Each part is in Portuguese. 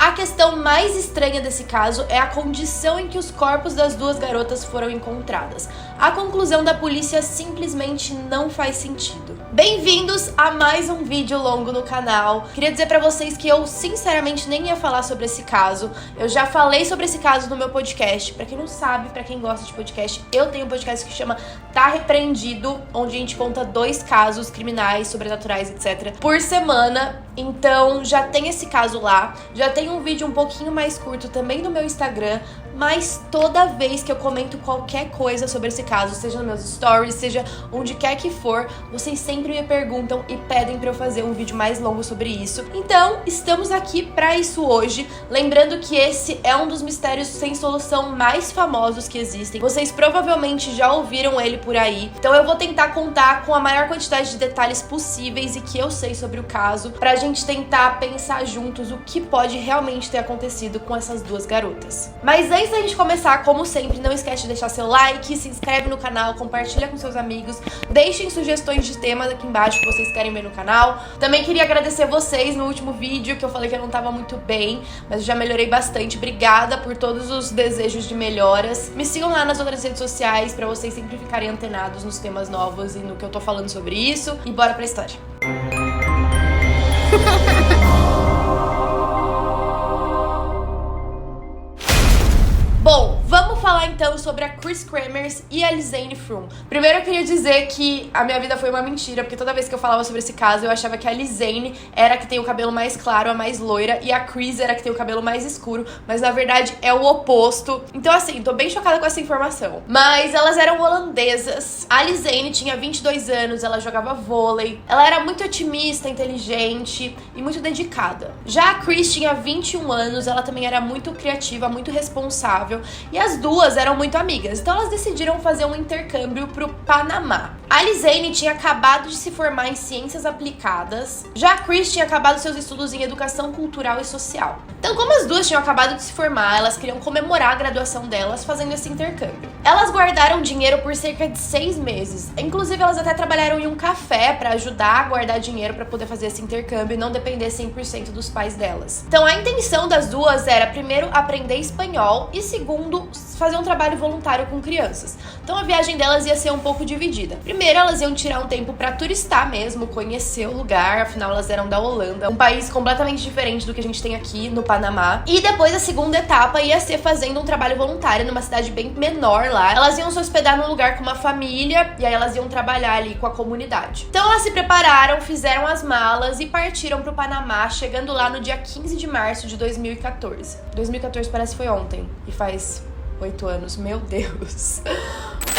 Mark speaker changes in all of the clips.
Speaker 1: A questão mais estranha desse caso é a condição em que os corpos das duas garotas foram encontradas. A conclusão da polícia simplesmente não faz sentido. Bem-vindos a mais um vídeo longo no canal. Queria dizer pra vocês que eu sinceramente nem ia falar sobre esse caso. Eu já falei sobre esse caso no meu podcast. Pra quem não sabe, pra quem gosta de podcast, eu tenho um podcast que chama Tá Repreendido, onde a gente conta 2 casos criminais, sobrenaturais, etc. por semana. Então já tem esse caso lá. Já tem um vídeo um pouquinho mais curto também no meu Instagram. Mas toda vez que eu comento qualquer coisa sobre esse caso, seja nos meus stories, seja onde quer que for, vocês sempre me perguntam e pedem pra eu fazer um vídeo mais longo sobre isso. Então, estamos aqui pra isso hoje. Lembrando que esse é um dos mistérios sem solução mais famosos que existem. Vocês provavelmente já ouviram ele por aí. Então eu vou tentar contar com a maior quantidade de detalhes possíveis e que eu sei sobre o caso, pra gente tentar pensar juntos o que pode realmente ter acontecido com essas duas garotas. Mas antes da gente começar, como sempre, não esquece de deixar seu like, se inscreve no canal, compartilha com seus amigos, deixem sugestões de temas aqui embaixo que vocês querem ver no canal. Também queria agradecer vocês no último vídeo, que eu falei que eu não tava muito bem, mas já melhorei bastante. Obrigada por todos os desejos de melhoras. Me sigam lá nas outras redes sociais pra vocês sempre ficarem antenados nos temas novos e no que eu tô falando sobre isso. E bora pra história. Bom, vamos falar então sobre a Kris Kremers e a Lisanne Froome. Primeiro eu queria dizer que a minha vida foi uma mentira, porque toda vez que eu falava sobre esse caso eu achava que a Lisanne era a que tem o cabelo mais claro, a mais loira, e a Kris era a que tem o cabelo mais escuro, mas na verdade é o oposto. Então assim, tô bem chocada com essa informação. Mas elas eram holandesas. A Lisanne tinha 22 anos, ela jogava vôlei, ela era muito otimista, inteligente e muito dedicada. Já a Kris tinha 21 anos, ela também era muito criativa, muito responsável, e as duas eram muito amigas, então elas decidiram fazer um intercâmbio pro Panamá. A Lisanne tinha acabado de se formar em ciências aplicadas, já a Kris tinha acabado seus estudos em educação cultural e social. Então, como as duas tinham acabado de se formar, elas queriam comemorar a graduação delas fazendo esse intercâmbio. Elas guardaram dinheiro por cerca de 6 meses, inclusive elas até trabalharam em um café pra ajudar a guardar dinheiro pra poder fazer esse intercâmbio e não depender 100% dos pais delas. Então a intenção das duas era, primeiro, aprender espanhol e segundo, fazer um trabalho voluntário com crianças. Então a viagem delas ia ser um pouco dividida. Primeiro, elas iam tirar um tempo pra turistar mesmo, conhecer o lugar, afinal elas eram da Holanda, um país completamente diferente do que a gente tem aqui no Panamá. E depois a segunda etapa ia ser fazendo um trabalho voluntário numa cidade bem menor lá. Elas iam se hospedar num lugar com uma família e aí elas iam trabalhar ali com a comunidade. Então elas se prepararam, fizeram as malas e partiram pro Panamá, chegando lá no dia 15 de março de 2014. 2014 parece que foi ontem e faz 8 anos, meu Deus.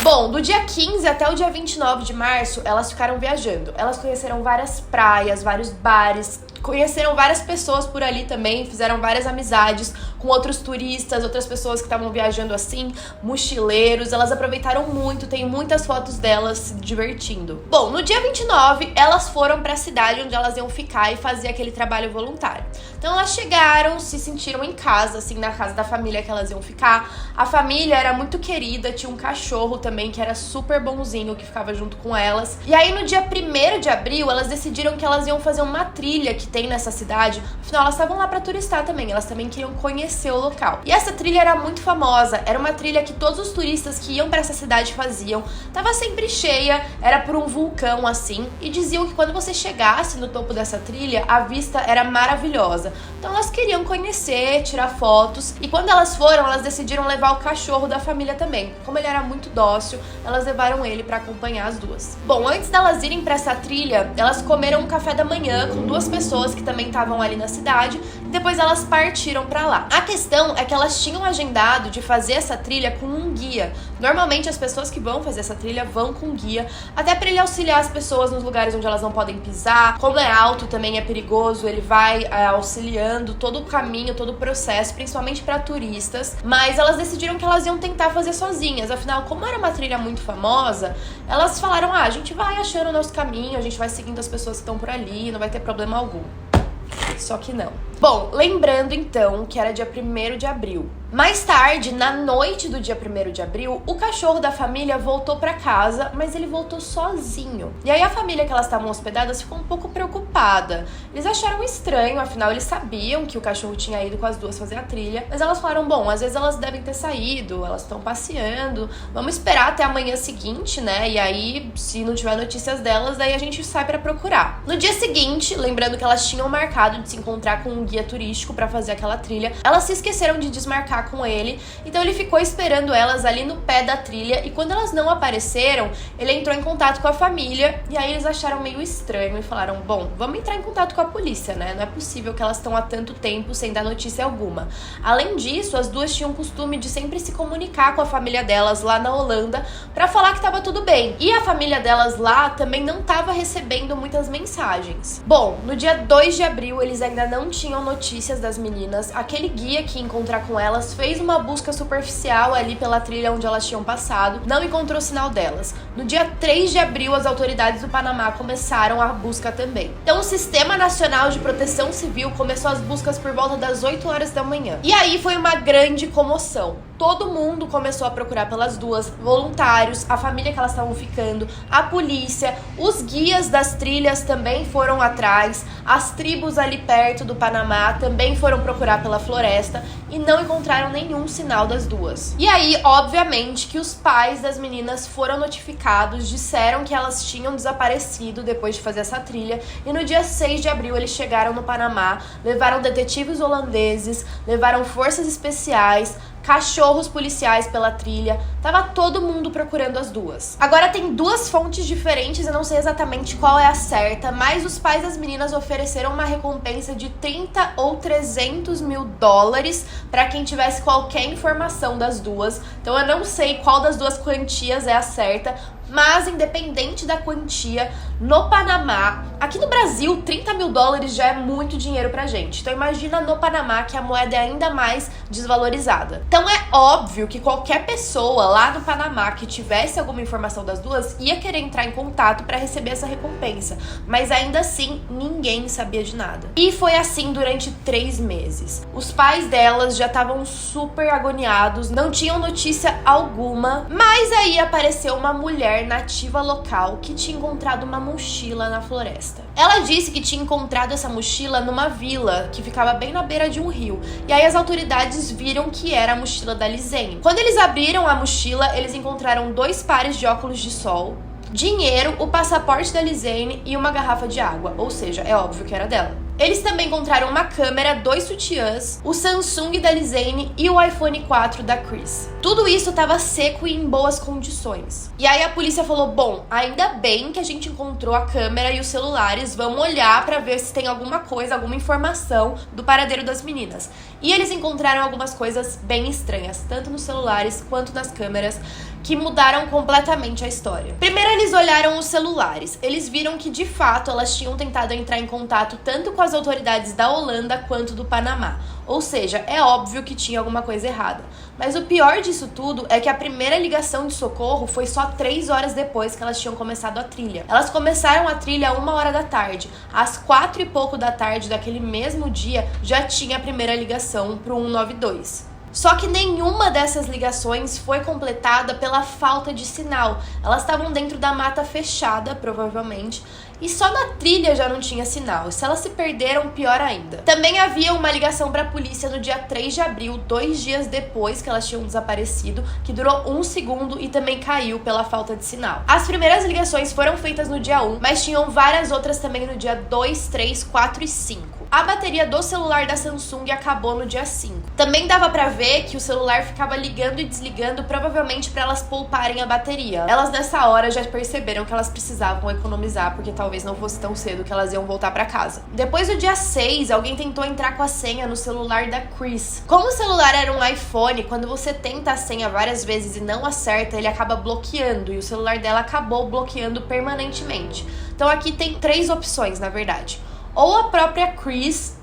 Speaker 1: Bom, do dia 15 até o dia 29 de março, elas ficaram viajando. Elas conheceram várias praias, vários bares, conheceram várias pessoas por ali também, fizeram várias amizades com outros turistas, outras pessoas que estavam viajando assim, mochileiros. Elas aproveitaram muito, tem muitas fotos delas se divertindo. Bom, no dia 29, elas foram pra cidade onde elas iam ficar e fazer aquele trabalho voluntário. Então elas chegaram, se sentiram em casa, assim, na casa da família que elas iam ficar. A família era muito querida, tinha um cachorro também que era super bonzinho, que ficava junto com elas. E aí no dia 1º de abril, elas decidiram que elas iam fazer uma trilha que tem nessa cidade. Afinal, elas estavam lá pra turistar também, elas também queriam conhecer o local. E essa trilha era muito famosa, era uma trilha que todos os turistas que iam pra essa cidade faziam. Tava sempre cheia, era por um vulcão assim, e diziam que quando você chegasse no topo dessa trilha, a vista era maravilhosa. Então elas queriam conhecer, tirar fotos, e quando elas foram, elas decidiram levar o cachorro da família também. Como ele era muito dócil, elas levaram ele pra acompanhar as duas. Bom, antes delas irem pra essa trilha, elas comeram um café da manhã com 2 pessoas que também estavam ali na cidade, e depois elas partiram pra lá. A questão é que elas tinham agendado de fazer essa trilha com um guia. Normalmente as pessoas que vão fazer essa trilha vão com guia, até pra ele auxiliar as pessoas nos lugares onde elas não podem pisar. Como é alto, também é perigoso, ele vai auxiliando todo o caminho, todo o processo, principalmente pra turistas. Mas elas decidiram que elas iam tentar fazer sozinhas, afinal, como era uma trilha muito famosa, elas falaram, a gente vai achando o nosso caminho, a gente vai seguindo as pessoas que estão por ali, não vai ter problema algum. Só que não. Bom, lembrando então que era dia 1º de abril. Mais tarde, na noite do dia 1º de abril, o cachorro da família voltou pra casa, mas ele voltou sozinho. E aí a família que elas estavam hospedadas ficou um pouco preocupada. Eles acharam estranho, afinal eles sabiam que o cachorro tinha ido com as duas fazer a trilha, mas elas falaram, bom, às vezes elas devem ter saído, elas estão passeando, vamos esperar até a manhã seguinte, né? E aí, se não tiver notícias delas, daí a gente sai pra procurar. No dia seguinte, lembrando que elas tinham marcado de se encontrar com um guia turístico pra fazer aquela trilha, elas se esqueceram de desmarcar com ele, então ele ficou esperando elas ali no pé da trilha e quando elas não apareceram, ele entrou em contato com a família e aí eles acharam meio estranho e falaram, bom, vamos entrar em contato com a polícia, né? Não é possível que elas estão há tanto tempo sem dar notícia alguma. Além disso, as duas tinham o costume de sempre se comunicar com a família delas lá na Holanda pra falar que tava tudo bem. E a família delas lá também não tava recebendo muitas mensagens. Bom, no dia 2 de abril, eles ainda não tinham notícias das meninas. Aquele guia que ia encontrar com elas fez uma busca superficial ali pela trilha onde elas tinham passado, não encontrou sinal delas. No dia 3 de abril, as autoridades do Panamá começaram a busca também. Então, o Sistema Nacional de Proteção Civil começou as buscas por volta das 8 horas da manhã. E aí foi uma grande comoção. Todo mundo começou a procurar pelas duas, voluntários, a família que elas estavam ficando, a polícia, os guias das trilhas também foram atrás, as tribos ali perto do Panamá também foram procurar pela floresta e não encontraram nenhum sinal das duas. E aí, obviamente, que os pais das meninas foram notificados, disseram que elas tinham desaparecido depois de fazer essa trilha e no dia 6 de abril eles chegaram no Panamá, levaram detetives holandeses, levaram forças especiais, cachorros policiais pela trilha, tava todo mundo procurando as duas. Agora tem duas fontes diferentes, eu não sei exatamente qual é a certa, mas os pais das meninas ofereceram uma recompensa de 30 ou 300 mil dólares para quem tivesse qualquer informação das duas. Então eu não sei qual das duas quantias é a certa, mas independente da quantia, no Panamá, aqui no Brasil, 30 mil dólares já é muito dinheiro pra gente. Então imagina no Panamá que a moeda é ainda mais desvalorizada. Então é óbvio que qualquer pessoa lá no Panamá que tivesse alguma informação das duas ia querer entrar em contato pra receber essa recompensa. Mas ainda assim, ninguém sabia de nada. E foi assim durante 3 meses. Os pais delas já estavam super agoniados, não tinham notícia alguma, mas aí apareceu uma mulher nativa local que tinha encontrado uma mochila na floresta. Ela disse que tinha encontrado essa mochila numa vila que ficava bem na beira de um rio. E aí as autoridades viram que era a mochila da Lizane. Quando eles abriram a mochila, eles encontraram 2 pares de óculos de sol, dinheiro, o passaporte da Lizane e uma garrafa de água. Ou seja, é óbvio que era dela. Eles também encontraram uma câmera, 2 sutiãs, o Samsung da Lizane e o iPhone 4 da Chris. Tudo isso estava seco e em boas condições. E aí a polícia falou, bom, ainda bem que a gente encontrou a câmera e os celulares, vamos olhar para ver se tem alguma coisa, alguma informação do paradeiro das meninas. E eles encontraram algumas coisas bem estranhas, tanto nos celulares quanto nas câmeras, que mudaram completamente a história. Primeiro eles olharam os celulares. Eles viram que de fato elas tinham tentado entrar em contato tanto com as autoridades da Holanda quanto do Panamá. Ou seja, é óbvio que tinha alguma coisa errada. Mas o pior disso tudo é que a primeira ligação de socorro foi só 3 horas depois que elas tinham começado a trilha. Elas começaram a trilha a 1 hora da tarde. Às 4 e pouco da tarde daquele mesmo dia, já tinha a primeira ligação pro 192. Só que nenhuma dessas ligações foi completada pela falta de sinal. Elas estavam dentro da mata fechada, provavelmente, e só na trilha já não tinha sinal. Se elas se perderam, pior ainda. Também havia uma ligação para a polícia no dia 3 de abril, 2 dias depois que elas tinham desaparecido, que durou 1 segundo e também caiu pela falta de sinal. As primeiras ligações foram feitas no dia 1, mas tinham várias outras também no dia 2, 3, 4 e 5. A bateria do celular da Samsung acabou no dia 5. Também dava pra ver que o celular ficava ligando e desligando, provavelmente pra elas pouparem a bateria. Elas nessa hora já perceberam que elas precisavam economizar, porque talvez não fosse tão cedo que elas iam voltar pra casa. Depois do dia 6, alguém tentou entrar com a senha no celular da Chris. Como o celular era um iPhone, quando você tenta a senha várias vezes e não acerta, ele acaba bloqueando, e o celular dela acabou bloqueando permanentemente. Então aqui tem 3 opções, na verdade. Ou a própria Chris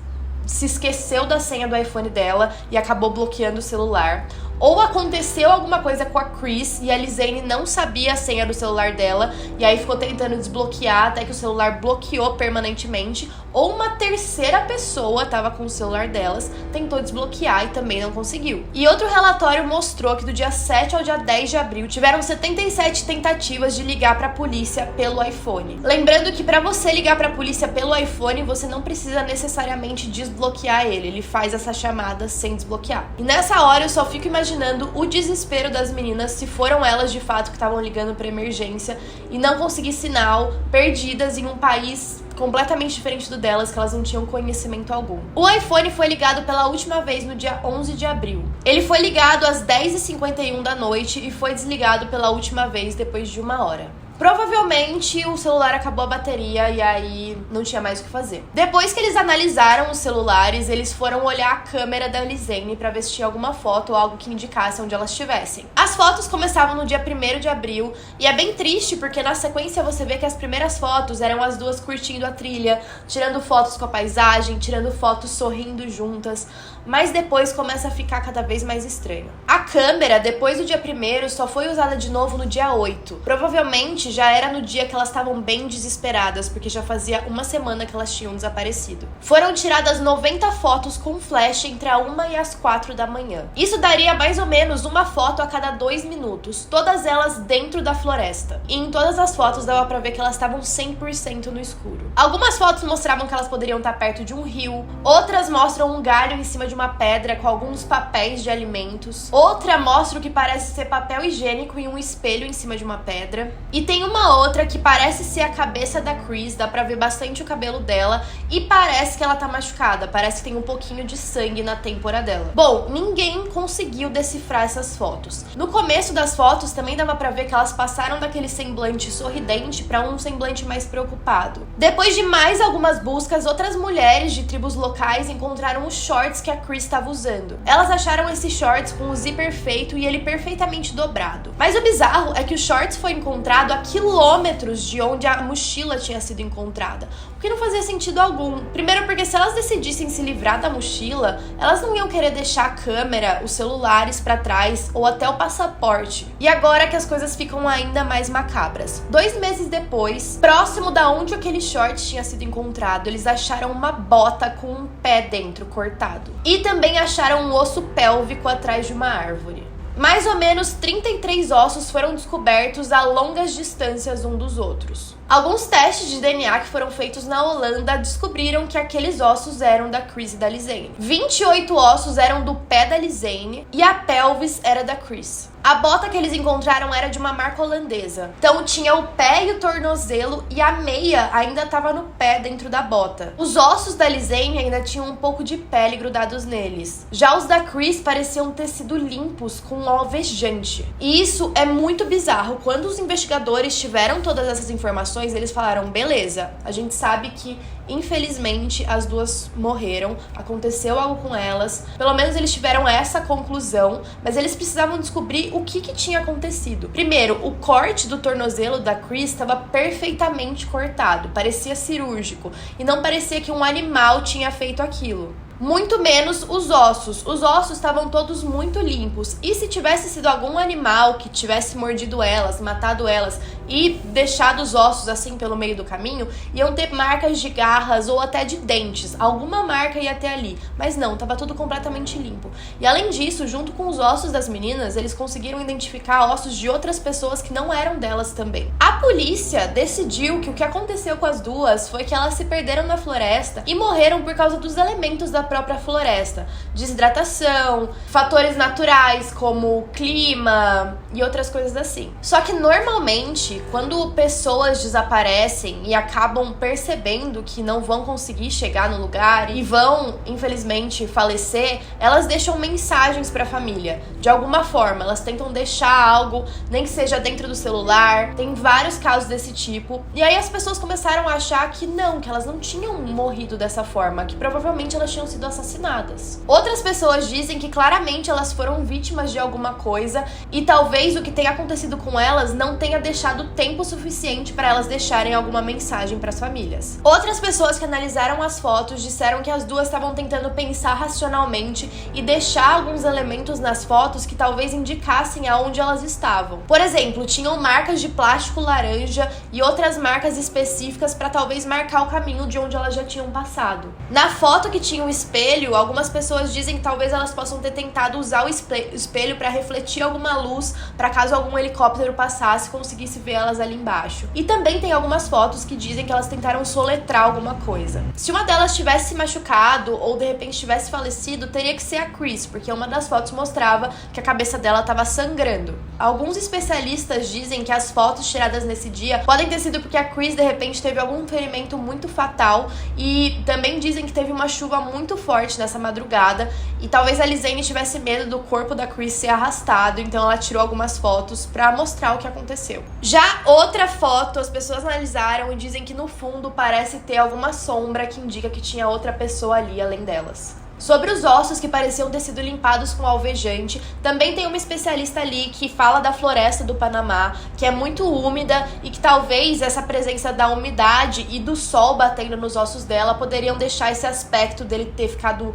Speaker 1: se esqueceu da senha do iPhone dela e acabou bloqueando o celular. Ou aconteceu alguma coisa com a Chris e a Lizane não sabia a senha do celular dela e aí ficou tentando desbloquear até que o celular bloqueou permanentemente, ou uma terceira pessoa estava com o celular delas, tentou desbloquear e também não conseguiu. E outro relatório mostrou que do dia 7 ao dia 10 de abril tiveram 77 tentativas de ligar para a polícia pelo iPhone. Lembrando que para você ligar para a polícia pelo iPhone, você não precisa necessariamente desbloquear ele faz essa chamada sem desbloquear. E nessa hora eu só fico imaginando o desespero das meninas se foram elas de fato que estavam ligando para emergência e não conseguir sinal, perdidas em um país completamente diferente do delas, que elas não tinham conhecimento algum. O iPhone foi ligado pela última vez no dia 11 de abril. Ele foi ligado às 10h51 da noite e foi desligado pela última vez depois de 1 hora. Provavelmente o celular acabou a bateria e aí não tinha mais o que fazer. Depois que eles analisaram os celulares, eles foram olhar a câmera da Lizane pra ver se tinha alguma foto ou algo que indicasse onde elas estivessem. As fotos começavam no dia 1º de abril e é bem triste porque na sequência você vê que as primeiras fotos eram as duas curtindo a trilha, tirando fotos com a paisagem, tirando fotos sorrindo juntas, mas depois começa a ficar cada vez mais estranho. A câmera, depois do dia 1º, só foi usada de novo no dia 8. Provavelmente já era no dia que elas estavam bem desesperadas, porque já fazia 1 semana que elas tinham desaparecido. Foram tiradas 90 fotos com flash entre a 1 e as 4 da manhã. Isso daria mais ou menos uma foto a cada 2 minutos, todas elas dentro da floresta. E em todas as fotos dava pra ver que elas estavam 100% no escuro. Algumas fotos mostravam que elas poderiam estar perto de um rio, outras mostram um galho em cima de uma pedra com alguns papéis de alimentos, outra mostra o que parece ser papel higiênico e um espelho em cima de uma pedra, e tem uma outra que parece ser a cabeça da Chris, dá pra ver bastante o cabelo dela e parece que ela tá machucada, parece que tem um pouquinho de sangue na têmpora dela. Bom, ninguém conseguiu decifrar essas fotos. No começo das fotos também dava pra ver que elas passaram daquele semblante sorridente pra um semblante mais preocupado. Depois de mais algumas buscas, outras mulheres de tribos locais encontraram os shorts que a Chris estava usando. Elas acharam esses shorts com o zíper feito e ele perfeitamente dobrado. Mas o bizarro é que o shorts foi encontrado a quilômetros de onde a mochila tinha sido encontrada, o que não fazia sentido algum. Primeiro porque se elas decidissem se livrar da mochila, elas não iam querer deixar a câmera, os celulares pra trás ou até o passaporte. E agora que as coisas ficam ainda mais macabras. 2 meses depois, próximo da onde aquele short tinha sido encontrado, eles acharam uma bota com um pé dentro cortado. E também acharam um osso pélvico atrás de uma árvore. Mais ou menos 33 ossos foram descobertos a longas distâncias um dos outros. Alguns testes de DNA que foram feitos na Holanda descobriram que aqueles ossos eram da Chris e da Lizane. 28 ossos eram do pé da Lizane e a pelvis era da Chris. A bota que eles encontraram era de uma marca holandesa. Então tinha o pé e o tornozelo e a meia ainda estava no pé dentro da bota. Os ossos da Lizane ainda tinham um pouco de pele grudados neles. Já os da Chris pareciam ter sido limpos com um alvejante. E isso é muito bizarro. Quando os investigadores tiveram todas essas informações, eles falaram, beleza, a gente sabe que infelizmente as duas morreram, aconteceu algo com elas, pelo menos eles tiveram essa conclusão, mas eles precisavam descobrir o que tinha acontecido. Primeiro, o corte do tornozelo da Chris estava perfeitamente cortado, parecia cirúrgico, e não parecia que um animal tinha feito aquilo. Muito menos os ossos. Os ossos estavam todos muito limpos. E se tivesse sido algum animal que tivesse mordido elas, matado elas e deixado os ossos assim pelo meio do caminho, iam ter marcas de garras ou até de dentes. Alguma marca ia ter ali. Mas não, estava tudo completamente limpo. E além disso, junto com os ossos das meninas, eles conseguiram identificar ossos de outras pessoas que não eram delas também. A polícia decidiu que o que aconteceu com as duas foi que elas se perderam na floresta e morreram por causa dos elementos da própria floresta, desidratação, fatores naturais como o clima e outras coisas assim. Só que normalmente, quando pessoas desaparecem e acabam percebendo que não vão conseguir chegar no lugar e vão, infelizmente, falecer, elas deixam mensagens para a família. De alguma forma, elas tentam deixar algo, nem que seja dentro do celular. Tem vários casos desse tipo. E aí as pessoas começaram a achar que não, que elas não tinham morrido dessa forma, que provavelmente elas tinham sido sido assassinadas. Outras pessoas dizem que claramente elas foram vítimas de alguma coisa e talvez o que tenha acontecido com elas não tenha deixado tempo suficiente para elas deixarem alguma mensagem para as famílias. Outras pessoas que analisaram as fotos disseram que as duas estavam tentando pensar racionalmente e deixar alguns elementos nas fotos que talvez indicassem aonde elas estavam. Por exemplo, tinham marcas de plástico laranja e outras marcas específicas para talvez marcar o caminho de onde elas já tinham passado. Na foto que tinha o espelho, algumas pessoas dizem que talvez elas possam ter tentado usar o espelho para refletir alguma luz, para caso algum helicóptero passasse, conseguisse ver elas ali embaixo. E também tem algumas fotos que dizem que elas tentaram soletrar alguma coisa. Se uma delas tivesse se machucado ou de repente tivesse falecido, teria que ser a Chris, porque uma das fotos mostrava que a cabeça dela estava sangrando. Alguns especialistas dizem que as fotos tiradas nesse dia podem ter sido porque a Chris de repente teve algum ferimento muito fatal, e também dizem que teve uma chuva muito forte nessa madrugada e talvez a Lizane tivesse medo do corpo da Chris ser arrastado, então ela tirou algumas fotos pra mostrar o que aconteceu. Já outra foto, as pessoas analisaram e dizem que no fundo parece ter alguma sombra que indica que tinha outra pessoa ali além delas. Sobre os ossos que pareciam ter sido limpados com alvejante, também tem uma especialista ali que fala da floresta do Panamá, que é muito úmida e que talvez essa presença da umidade e do sol batendo nos ossos dela poderiam deixar esse aspecto dele ter ficado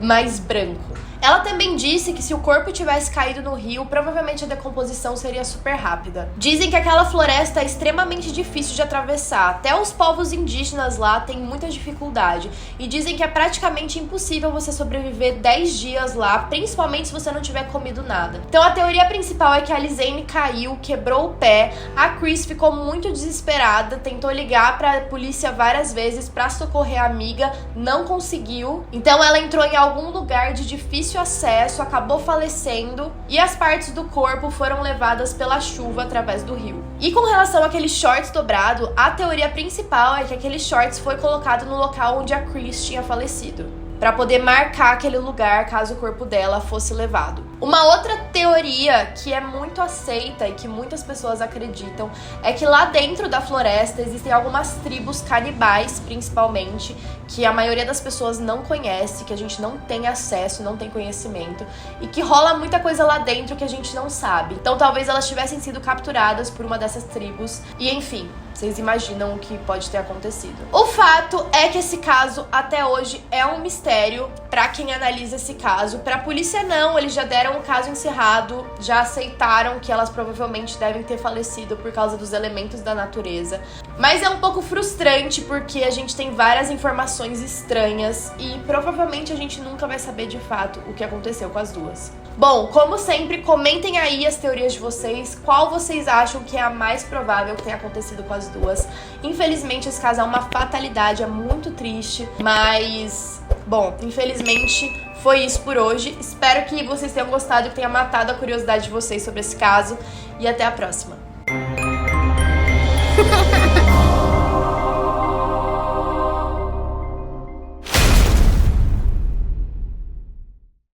Speaker 1: mais branco. Ela também disse que se o corpo tivesse caído no rio, provavelmente a decomposição seria super rápida. Dizem que aquela floresta é extremamente difícil de atravessar, até os povos indígenas lá têm muita dificuldade. E dizem que é praticamente impossível você sobreviver 10 dias lá, principalmente se você não tiver comido nada. Então a teoria principal é que a Lizane caiu, quebrou o pé, a Chris ficou muito desesperada, tentou ligar pra polícia várias vezes pra socorrer a amiga, não conseguiu. Então ela entrou em algum lugar de difícil acesso, acabou falecendo e as partes do corpo foram levadas pela chuva através do rio. E com relação àquele shorts dobrado, a teoria principal é que aquele shorts foi colocado no local onde a Chris tinha falecido, para poder marcar aquele lugar caso o corpo dela fosse levado. Uma outra teoria que é muito aceita e que muitas pessoas acreditam é que lá dentro da floresta existem algumas tribos canibais, principalmente, que a maioria das pessoas não conhece, que a gente não tem acesso, não tem conhecimento, e que rola muita coisa lá dentro que a gente não sabe. Então talvez elas tivessem sido capturadas por uma dessas tribos e, enfim, vocês imaginam o que pode ter acontecido. O fato é que esse caso até hoje é um mistério pra quem analisa esse caso. Pra polícia não, eles já deram o caso encerrado, já aceitaram que elas provavelmente devem ter falecido por causa dos elementos da natureza. Mas é um pouco frustrante porque a gente tem várias informações estranhas e provavelmente a gente nunca vai saber de fato o que aconteceu com as duas. Bom, como sempre, comentem aí as teorias de vocês, qual vocês acham que é a mais provável que tenha acontecido com as duas. Infelizmente esse caso é uma fatalidade, é muito triste, mas, bom, infelizmente foi isso por hoje. Espero que vocês tenham gostado e tenha matado a curiosidade de vocês sobre esse caso e até a próxima.